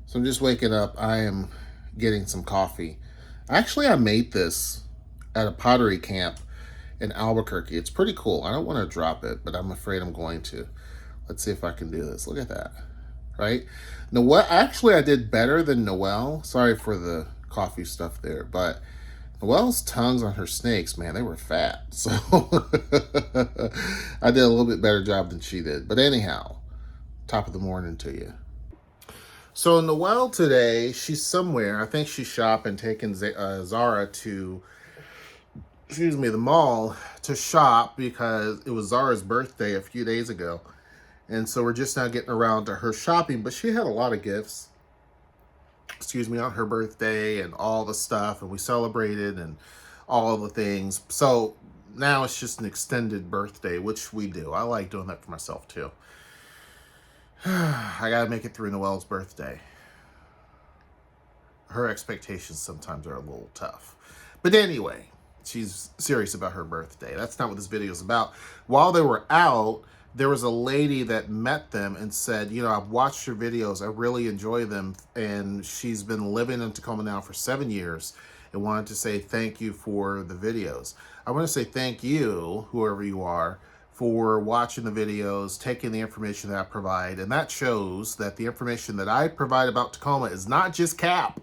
So I'm just waking up. I am getting some coffee. Actually, I made this at a pottery camp in Albuquerque. It's pretty cool. I don't want to drop it, but I'm afraid I'm going to. Let's see if I can do this. Look at that. Right? Noel, actually, I did better than Noelle. Sorry for the coffee stuff there, but Noelle's tongues on her snakes, man, they were fat. So I did a little bit better job than she did. But anyhow, top of the morning to you. So Noelle today, she's somewhere. I think she's shopping, taking Zara to, the mall to shop because it was Zara's birthday a few days ago. And so we're just now getting around to her shopping, but she had a lot of gifts, on her birthday and all the stuff. And we celebrated and all the things. So now it's just an extended birthday, which we do. I like doing that for myself too. I got to make it through Noelle's birthday. Her expectations sometimes are a little tough. But anyway, she's serious about her birthday. That's not what this video is about. While they were out, there was a lady that met them and said, I've watched your videos. I really enjoy them. And she's been living in Tacoma now for 7 years and wanted to say thank you for the videos. I want to say thank you, whoever you are, for watching the videos, taking the information that I provide. And that shows that the information that I provide about Tacoma is not just cap.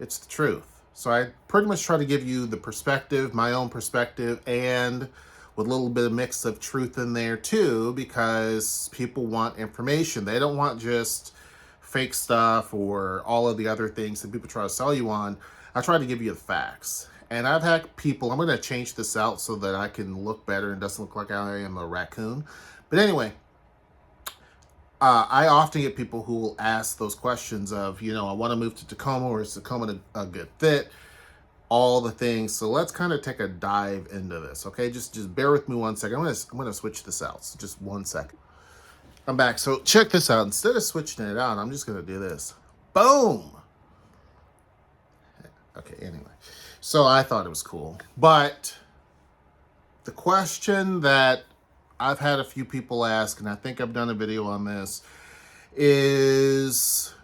It's the truth. So I pretty much try to give you the perspective, my own perspective, and with a little bit of mix of truth in there too, because people want information. They don't want just fake stuff or all of the other things that people try to sell you on. I try to give you the facts. And I've had people, I'm going to change this out so that I can look better and doesn't look like I am a raccoon. But anyway, I often get people who will ask those questions of, I want to move to Tacoma, or is Tacoma a good fit? All the things. So let's kind of take a dive into this. Okay, just bear with me 1 second. I'm gonna switch this out. So just 1 second. I'm back. So check this out. Instead of switching it out, I'm just gonna do this. Boom. Okay. Anyway, so I thought it was cool, but the question that I've had a few people ask, and I think I've done a video on this, is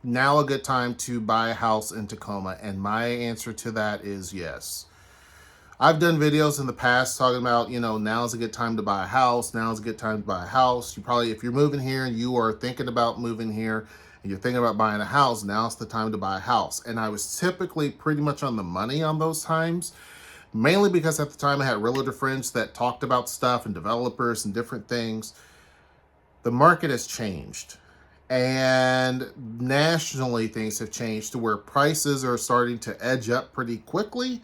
now a good time to buy a house in Tacoma? And my answer to that is yes. I've done videos in the past talking about, now's a good time to buy a house. Now's a good time to buy a house. You probably, if you're moving here and you are thinking about moving here and you're thinking about buying a house, now's the time to buy a house. And I was typically pretty much on the money on those times, mainly because at the time I had realtor friends that talked about stuff and developers and different things. The market has changed. And nationally, things have changed to where prices are starting to edge up pretty quickly.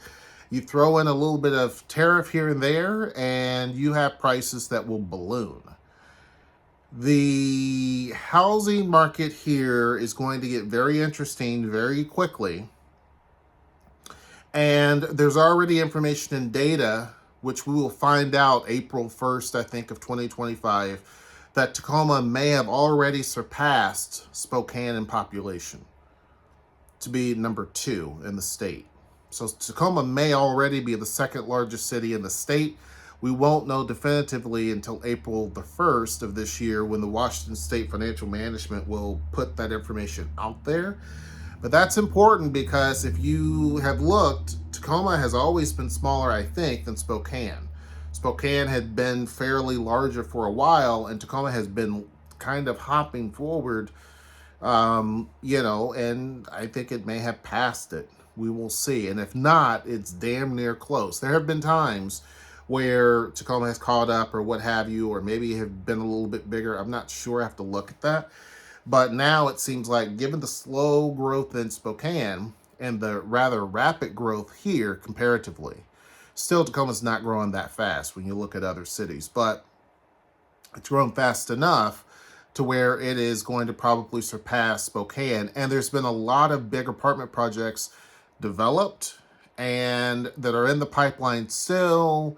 You throw in a little bit of tariff here and there, and you have prices that will balloon. The housing market here is going to get very interesting very quickly. And there's already information and data, which we will find out April 1st, I think, of 2025, that Tacoma may have already surpassed Spokane in population to be number 2 in the state. So Tacoma may already be the second largest city in the state. We won't know definitively until April the 1st of this year, when the Washington State Financial Management will put that information out there. But that's important because if you have looked, Tacoma has always been smaller, I think, than Spokane. Spokane had been fairly larger for a while, and Tacoma has been kind of hopping forward, and I think it may have passed it. We will see. And if not, it's damn near close. There have been times where Tacoma has caught up or what have you, or maybe have been a little bit bigger. I'm not sure. I have to look at that. But now it seems like, given the slow growth in Spokane and the rather rapid growth here comparatively, still Tacoma's not growing that fast when you look at other cities, but it's grown fast enough to where it is going to probably surpass Spokane. And there's been a lot of big apartment projects developed and that are in the pipeline still,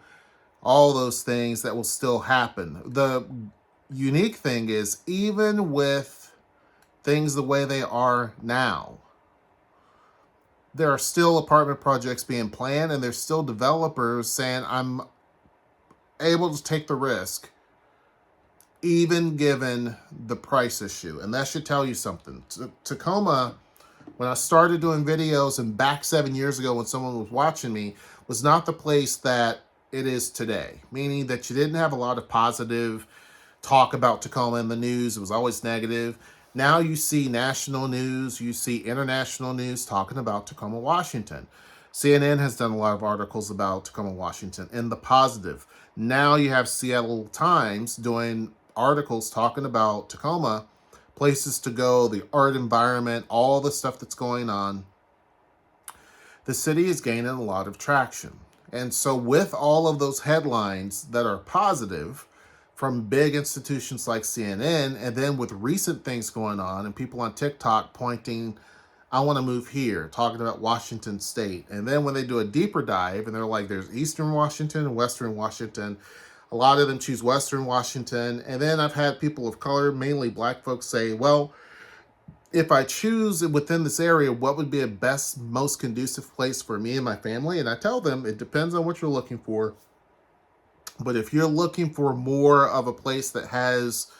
all those things that will still happen. The unique thing is, even with things the way they are now, there are still apartment projects being planned, and there's still developers saying, I'm able to take the risk even given the price issue. And that should tell you something. Tacoma, when I started doing videos and back 7 years ago when someone was watching me, was not the place that it is today. Meaning that you didn't have a lot of positive talk about Tacoma in the news. It was always negative. Now you see national news, you see international news talking about Tacoma, Washington. CNN has done a lot of articles about Tacoma, Washington in the positive. Now you have Seattle Times doing articles talking about Tacoma, places to go, the art environment, all the stuff that's going on. The city is gaining a lot of traction. And so with all of those headlines that are positive from big institutions like CNN, and then with recent things going on and people on TikTok pointing, I want to move here, talking about Washington State. And then when they do a deeper dive and they're like, there's Eastern Washington and Western Washington, a lot of them choose Western Washington. And then I've had people of color, mainly black folks, say, well, if I choose within this area, what would be a best, most conducive place for me and my family? And I tell them, it depends on what you're looking for. But if you're looking for more of a place that has,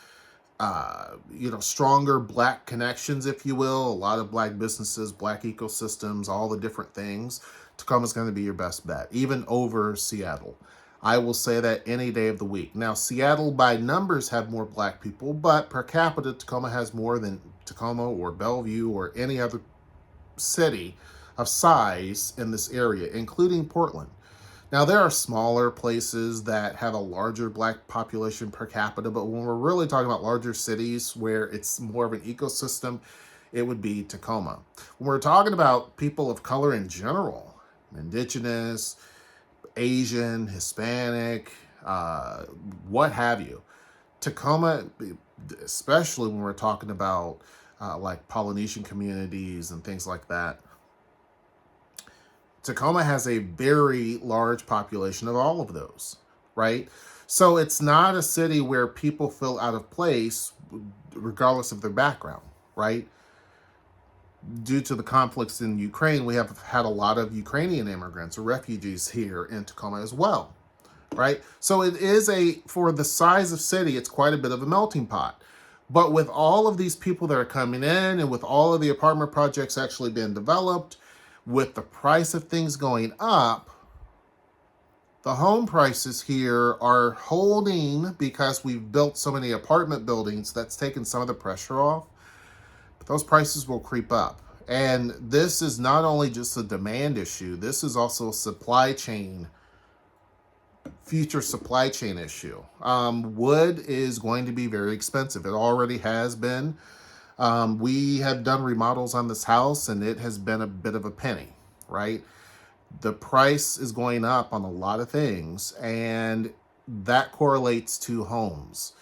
stronger black connections, if you will, a lot of black businesses, black ecosystems, all the different things, Tacoma is going to be your best bet, even over Seattle. I will say that any day of the week. Now, Seattle by numbers have more black people, but per capita, Tacoma has more than Tacoma or Bellevue or any other city of size in this area, including Portland. Now, there are smaller places that have a larger black population per capita, but when we're really talking about larger cities where it's more of an ecosystem, it would be Tacoma. When we're talking about people of color in general, indigenous, Asian, Hispanic, what have you, Tacoma, especially when we're talking about like Polynesian communities and things like that, Tacoma has a very large population of all of those, right? So it's not a city where people feel out of place regardless of their background, right? Due to the conflicts in Ukraine, we have had a lot of Ukrainian immigrants or refugees here in Tacoma as well, right? So it is for the size of city, it's quite a bit of a melting pot. But with all of these people that are coming in and with all of the apartment projects actually being developed, with the price of things going up, the home prices here are holding because we've built so many apartment buildings. That's taken some of the pressure off. But those prices will creep up. And this is not only just a demand issue, this is also a future supply chain issue. Wood is going to be very expensive. It already has been. We have done remodels on this house and it has been a bit of a penny, right? The price is going up on a lot of things and that correlates to homes.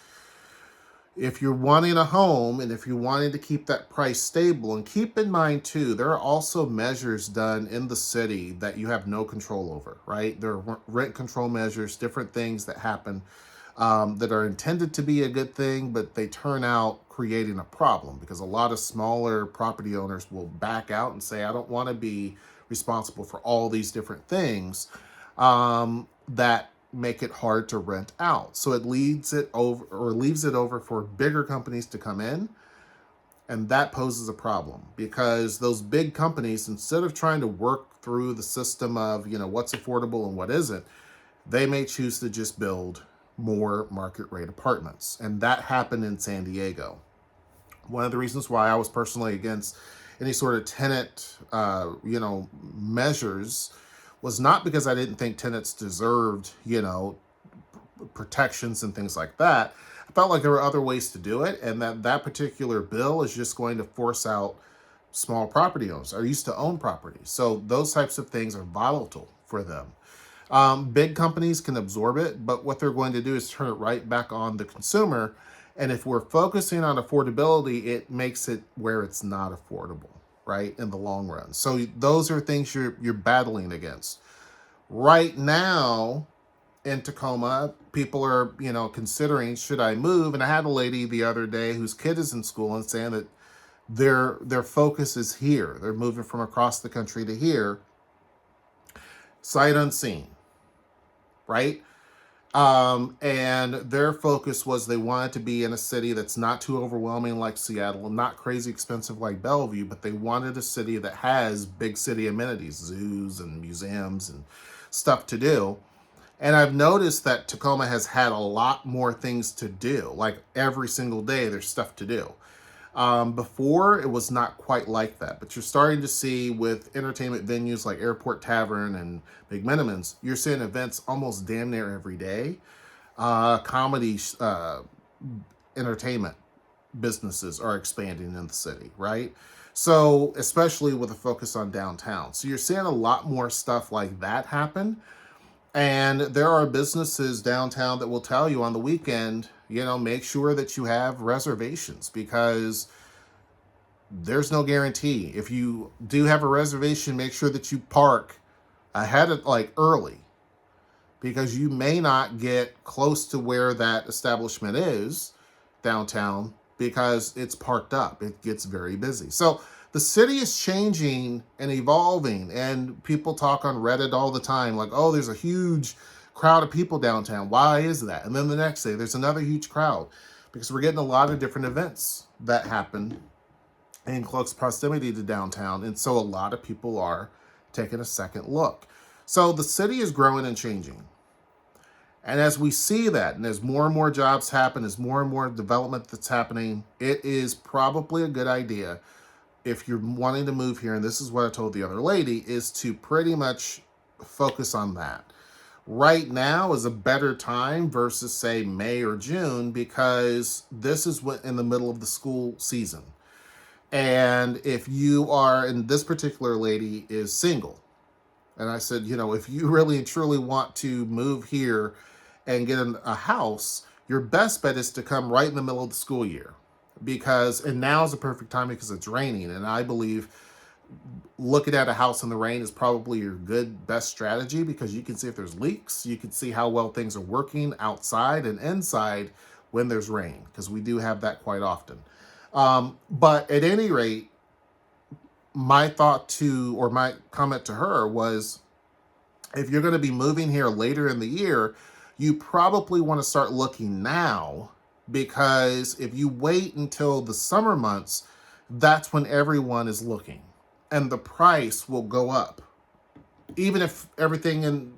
If you're wanting a home and if you're wanting to keep that price stable, and keep in mind too, there are also measures done in the city that you have no control over, right? There are rent control measures, different things that happen that are intended to be a good thing, but they turn out creating a problem because a lot of smaller property owners will back out and say, I don't want to be responsible for all these different things that make it hard to rent out. So it leaves it over for bigger companies to come in. And that poses a problem because those big companies, instead of trying to work through the system of, what's affordable and what isn't, they may choose to just build more market rate apartments. And that happened in San Diego. One of the reasons why I was personally against any sort of tenant, measures was not because I didn't think tenants deserved, protections and things like that. I felt like there were other ways to do it, and that particular bill is just going to force out small property owners. I used to own property, so those types of things are volatile for them. Big companies can absorb it, but what they're going to do is turn it right back on the consumer. And if we're focusing on affordability, it makes it where it's not affordable, right, in the long run. So those are things you're battling against. Right now in Tacoma, people are, considering, should I move? And I had a lady the other day whose kid is in school and saying that their focus is here. They're moving from across the country to here, sight unseen, right? And their focus was they wanted to be in a city that's not too overwhelming like Seattle, not crazy expensive like Bellevue, but they wanted a city that has big city amenities, zoos and museums and stuff to do. And I've noticed that Tacoma has had a lot more things to do. Like every single day, there's stuff to do. Before, it was not quite like that. But you're starting to see with entertainment venues like Airport Tavern and Big Minimums, you're seeing events almost damn near every day. Comedy entertainment businesses are expanding in the city, right? So, especially with a focus on downtown. So, you're seeing a lot more stuff like that happen. And there are businesses downtown that will tell you on the weekend, make sure that you have reservations because there's no guarantee. If you do have a reservation, make sure that you park ahead of like early because you may not get close to where that establishment is downtown because it's parked up. It gets very busy. So the city is changing and evolving, and people talk on Reddit all the time like, oh, there's a huge crowd of people downtown. Why is that? And then the next day, there's another huge crowd because we're getting a lot of different events that happen in close proximity to downtown. And so a lot of people are taking a second look. So the city is growing and changing. And as we see that, and as more and more jobs happen, as more and more development that's happening, it is probably a good idea if you're wanting to move here, and this is what I told the other lady, is to pretty much focus on that. Right now is a better time versus, say, May or June because this is in the middle of the school season. And if you are, and this particular lady is single, and I said, if you really and truly want to move here and get a house, your best bet is to come right in the middle of the school year and now is the perfect time because it's raining. And I believe looking at a house in the rain is probably your best strategy because you can see if there's leaks, you can see how well things are working outside and inside when there's rain, because we do have that quite often. But at any rate, my comment to her was, if you're going to be moving here later in the year, you probably want to start looking now, because if you wait until the summer months, that's when everyone is looking and the price will go up. Even if everything in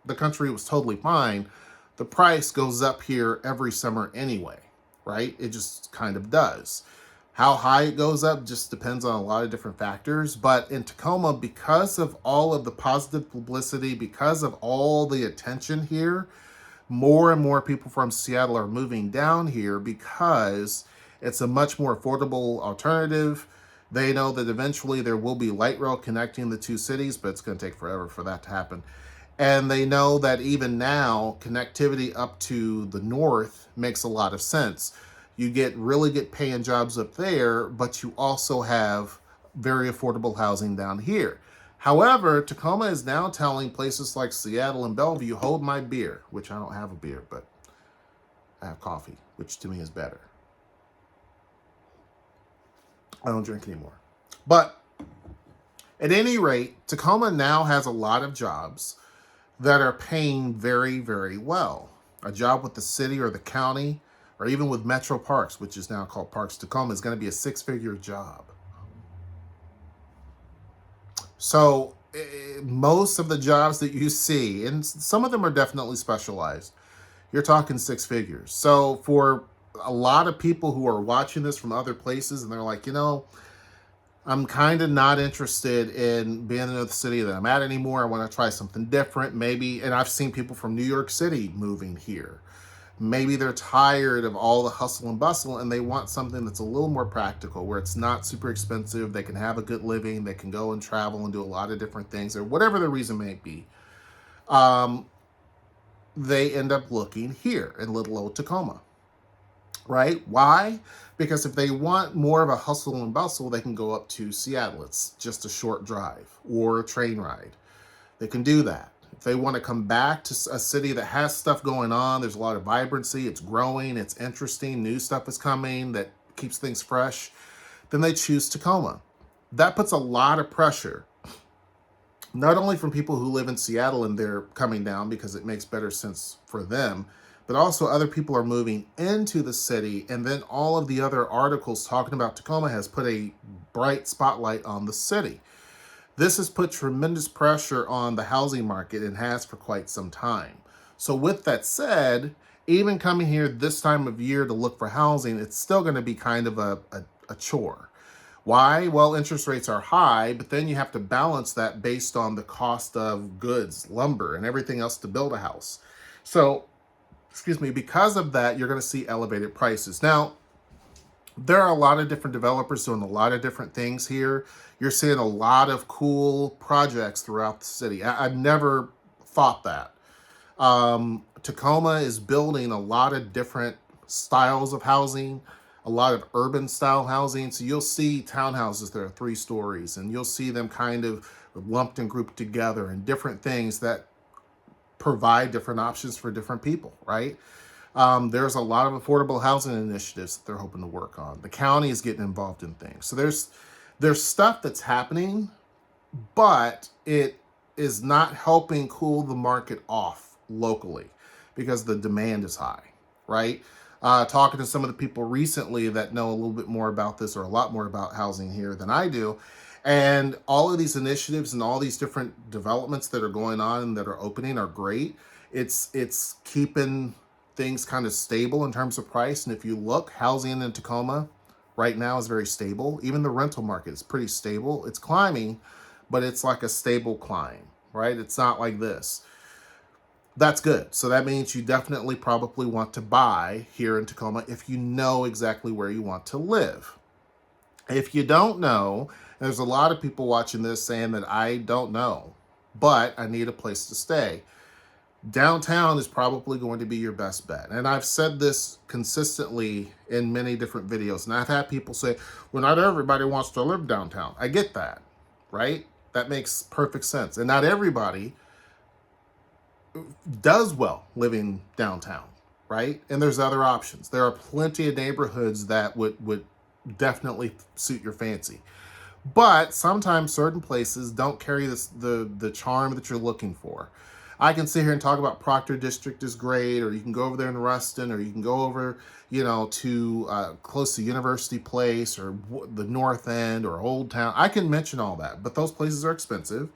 the country was totally fine, the price goes up here every summer anyway, right? It just kind of does. How high it goes up just depends on a lot of different factors. But in Tacoma, because of all of the positive publicity, because of all the attention here, more and more people from Seattle are moving down here because it's a much more affordable alternative. They know that eventually there will be light rail connecting the two cities, but it's going to take forever for that to happen. And they know that even now, connectivity up to the north makes a lot of sense. You really get paying jobs up there, but you also have very affordable housing down here. However, Tacoma is now telling places like Seattle and Bellevue, hold my beer, which I don't have a beer, but I have coffee, which to me is better. I don't drink anymore. But at any rate, Tacoma now has a lot of jobs that are paying very, very well. A job with the city or the county, or even with Metro Parks, which is now called Parks Tacoma, is going to be a 6-figure job. So most of the jobs that you see, and some of them are definitely specialized, you're talking 6 figures. So for a lot of people who are watching this from other places and they're like, I'm kind of not interested in being in the city that I'm at anymore. I want to try something different. Maybe, and I've seen people from New York City moving here. Maybe they're tired of all the hustle and bustle and they want something that's a little more practical, where it's not super expensive. They can have a good living. They can go and travel and do a lot of different things, or whatever the reason may be. They end up looking here in little old Tacoma, right? Why? Because if they want more of a hustle and bustle, they can go up to Seattle. It's just a short drive or a train ride. They can do that. If they want to come back to a city that has stuff going on, there's a lot of vibrancy, it's growing, it's interesting, new stuff is coming that keeps things fresh, then they choose Tacoma. That puts a lot of pressure not only from people who live in Seattle and they're coming down because it makes better sense for them, but also other people are moving into the city. And then all of the other articles talking about Tacoma has put a bright spotlight on the city. This has put tremendous pressure on the housing market and has for quite some time. So with that said, even coming here this time of year to look for housing, it's still going to be kind of a chore. Why? Well, interest rates are high, but then you have to balance that based on the cost of goods, lumber, and everything else to build a house. So, excuse me, because of that, you're going to see elevated prices. Now, there are a lot of different developers doing a lot of different things here. You're seeing a lot of cool projects throughout the city. I've never thought that. Tacoma is building a lot of different styles of housing, a lot of urban style housing. So you'll see townhouses that are 3 stories, and you'll see them kind of lumped and grouped together, and different things that provide different options for different people, right? There's a lot of affordable housing initiatives that they're hoping to work on. The county is getting involved in things. So there's stuff that's happening, but it is not helping cool the market off locally because the demand is high, right? Talking to some of the people recently that know a little bit more about this, or a lot more about housing here than I do, and all of these initiatives and all these different developments that are going on and that are opening are great. It's keeping things kind of stable in terms of price. And if you look, housing in Tacoma right now is very stable. Even the rental market is pretty stable. It's climbing, but it's like a stable climb, right? It's not like this. That's good. So that means you definitely probably want to buy here in Tacoma if you know exactly where you want to live. If you don't know, there's a lot of people watching this saying that I don't know, but I need a place to stay. Downtown is probably going to be your best bet. And I've said this consistently in many different videos. And I've had people say, well, not everybody wants to live downtown. I get that, right? That makes perfect sense. And not everybody does well living downtown, right? And there's other options. There are plenty of neighborhoods that would definitely suit your fancy. But sometimes certain places don't carry the charm that you're looking for. I can sit here and talk about Proctor District is great, or you can go over there in Ruston, or you can go over, to close to University Place, or the North End, or Old Town. I can mention all that, but those places are expensive,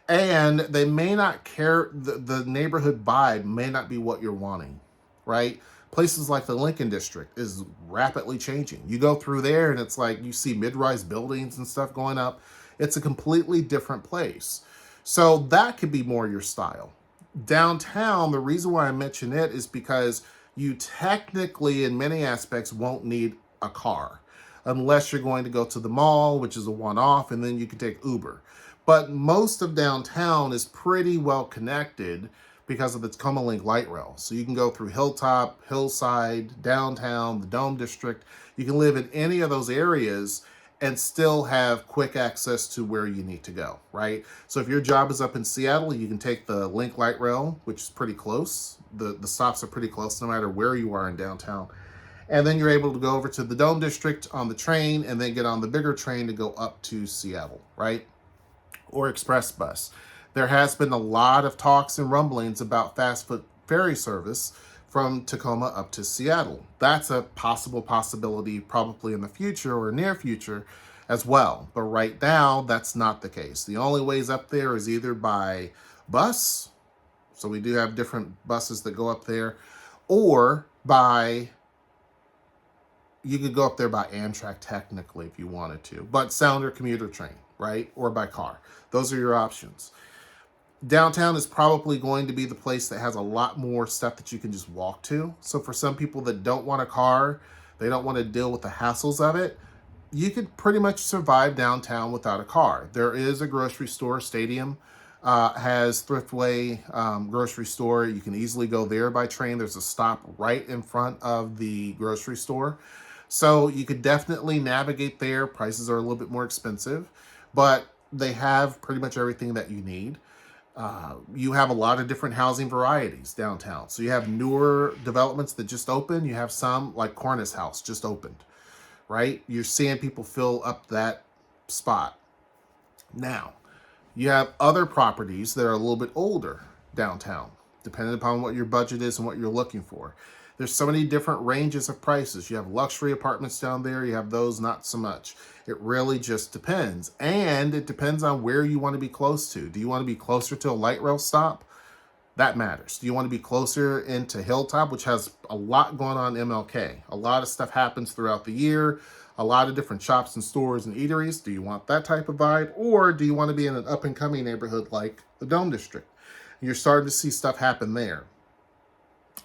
and they may not care. The neighborhood vibe may not be what you're wanting, right? Places like the Lincoln District is rapidly changing. You go through there and it's like you see mid-rise buildings and stuff going up. It's a completely different place. So that could be more your style. Downtown, the reason why I mention it is because you technically, in many aspects, won't need a car unless you're going to go to the mall, which is a one-off, and then you can take Uber. But most of downtown is pretty well connected because of the Tacoma Link light rail. So you can go through Hilltop, Hillside, downtown, the Dome District. You can live in any of those areas and still have quick access to where you need to go, right? So if your job is up in Seattle, you can take the Link light rail, which is pretty close. The stops are pretty close no matter where you are in downtown. And then you're able to go over to the Dome District on the train and then get on the bigger train to go up to Seattle, right? Or express bus. There has been a lot of talks and rumblings about fast food ferry service from Tacoma up to Seattle. That's a possibility probably in the future or near future as well. But right now, that's not the case. The only ways up there is either by bus, so we do have different buses that go up there, or you could go up there by Amtrak technically if you wanted to, but Sounder commuter train, right? Or by car. Those are your options. Downtown is probably going to be the place that has a lot more stuff that you can just walk to. So for some people that don't want a car, they don't want to deal with the hassles of it, you could pretty much survive downtown without a car. There is a grocery store. Stadium has Thriftway grocery store. You can easily go there by train. There's a stop right in front of the grocery store. So you could definitely navigate there. Prices are a little bit more expensive, but they have pretty much everything that you need. You have a lot of different housing varieties downtown. So you have newer developments that just opened. You have some like Cornice House just opened, right? You're seeing people fill up that spot. Now, You have other properties that are a little bit older downtown, depending upon what your budget is and what you're looking for. There's so many different ranges of prices. You have luxury apartments down there, you have those not so much. It really just depends. And it depends on where you want to be close to. Do you want to be closer to a light rail stop? That matters. Do you want to be closer into Hilltop, which has a lot going on in MLK? A lot of stuff happens throughout the year, a lot of different shops and stores and eateries. Do you want that type of vibe? Or do you want to be in an up and coming neighborhood like the Dome District? You're starting to see stuff happen there.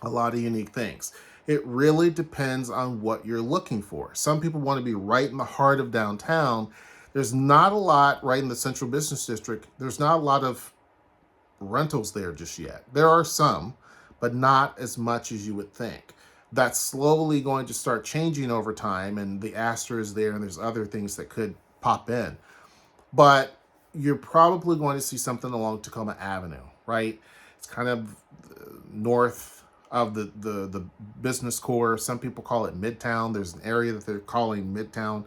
A lot of unique things. It really depends on what you're looking for. Some people want to be right in the heart of downtown. There's not a lot right in the Central Business District. There's not a lot of rentals there just yet. There are some, but not as much as you would think. That's slowly going to start changing over time, and the Astor is there, and there's other things that could pop in. But you're probably going to see something along Tacoma Avenue, right? It's kind of north of the business core. Some people call it Midtown. There's an area that they're calling Midtown.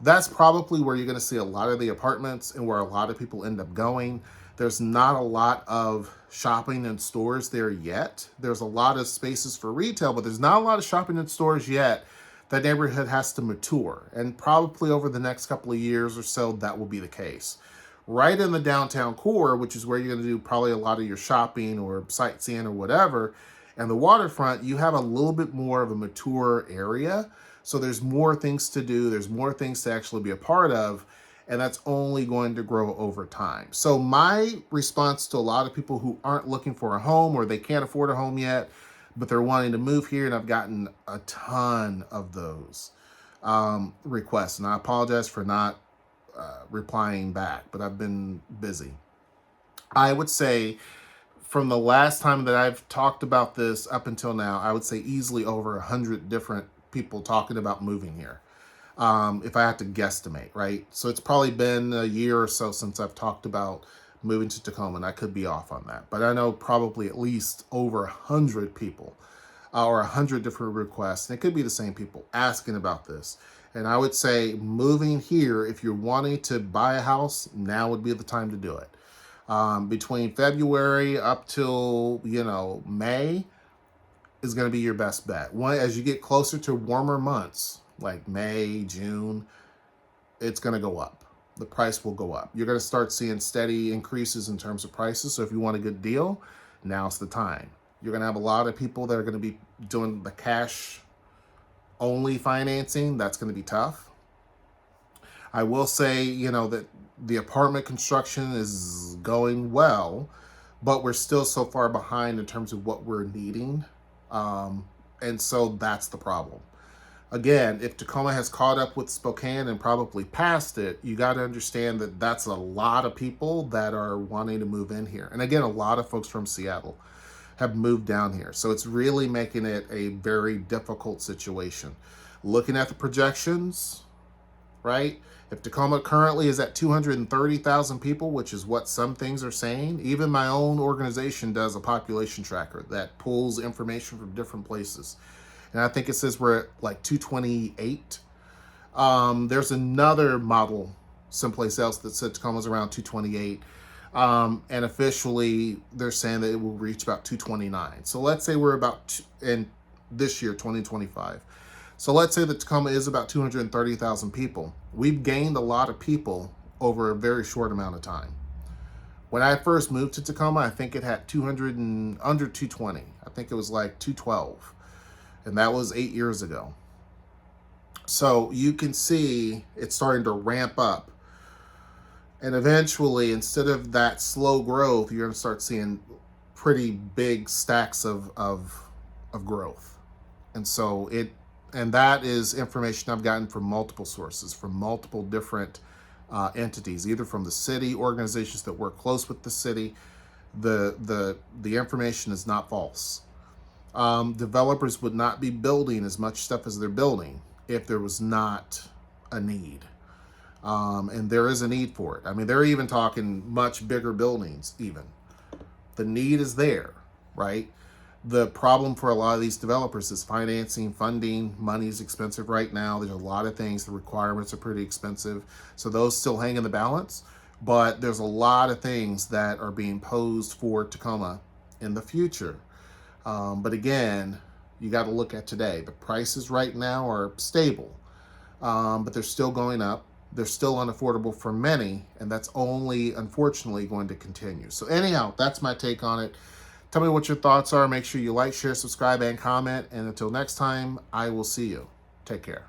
That's probably where you're going to see a lot of the apartments and where a lot of people end up going. There's not a lot of shopping and stores there yet. There's a lot of spaces for retail, but there's not a lot of shopping and stores yet. That neighborhood has to mature, and probably over the next couple of years or so, that will be the case. Right in the downtown core, which is where you're going to do probably a lot of your shopping or sightseeing or whatever, and the waterfront, you have a little bit more of a mature area. So there's more things to do. There's more things to actually be a part of. And that's only going to grow over time. So my response to a lot of people who aren't looking for a home or they can't afford a home yet, but they're wanting to move here, and I've gotten a ton of those requests. And I apologize for not replying back, but I've been busy. I would say from the last time that I've talked about this up until now, I would say easily over 100 different people talking about moving here. If I had to guesstimate, right? So it's probably been a year or so since I've talked about moving to Tacoma, and I could be off on that. But I know probably at least over 100 people or 100 different requests, and it could be the same people asking about this. And I would say moving here, if you're wanting to buy a house, now would be the time to do it. Between February up till, May is going to be your best bet. As you get closer to warmer months, like May, June, it's going to go up. The price will go up. You're going to start seeing steady increases in terms of prices. So if you want a good deal, now's the time. You're going to have a lot of people that are going to be doing the cash only financing. That's going to be tough. I will say, that the apartment construction is going well, but we're still so far behind in terms of what we're needing. And so that's the problem. Again, if Tacoma has caught up with Spokane and probably passed it, you got to understand that that's a lot of people that are wanting to move in here. And again, a lot of folks from Seattle have moved down here. So it's really making it a very difficult situation. Looking at the projections, right? If Tacoma currently is at 230,000 people, which is what some things are saying, even my own organization does a population tracker that pulls information from different places. And I think it says we're at like 228. There's another model someplace else that said Tacoma's around 228. And officially, they're saying that it will reach about 229. So let's say we're about, in this year, 2025. So let's say that Tacoma is about 230,000 people. We've gained a lot of people over a very short amount of time. When I first moved to Tacoma, I think it had 200 and under 220. I think it was like 212. And that was 8 years ago. So you can see it's starting to ramp up. And eventually, instead of that slow growth, you're going to start seeing pretty big stacks of growth. And that is information I've gotten from multiple sources, from multiple different entities, either from the city, organizations that work close with the city. The information is not false. Developers would not be building as much stuff as they're building if there was not a need. And there is a need for it. I mean, they're even talking much bigger buildings even. The need is there, right? The problem for a lot of these developers is financing, funding. Money is expensive right now. There's a lot of things. The requirements are pretty expensive. So those still hang in the balance. But there's a lot of things that are being posed for Tacoma in the future. But again, you got to look at today. The prices right now are stable, but they're still going up. They're still unaffordable for many, and that's only, unfortunately, going to continue. So anyhow, that's my take on it. Tell me what your thoughts are. Make sure you like, share, subscribe, and comment. And until next time, I will see you. Take care.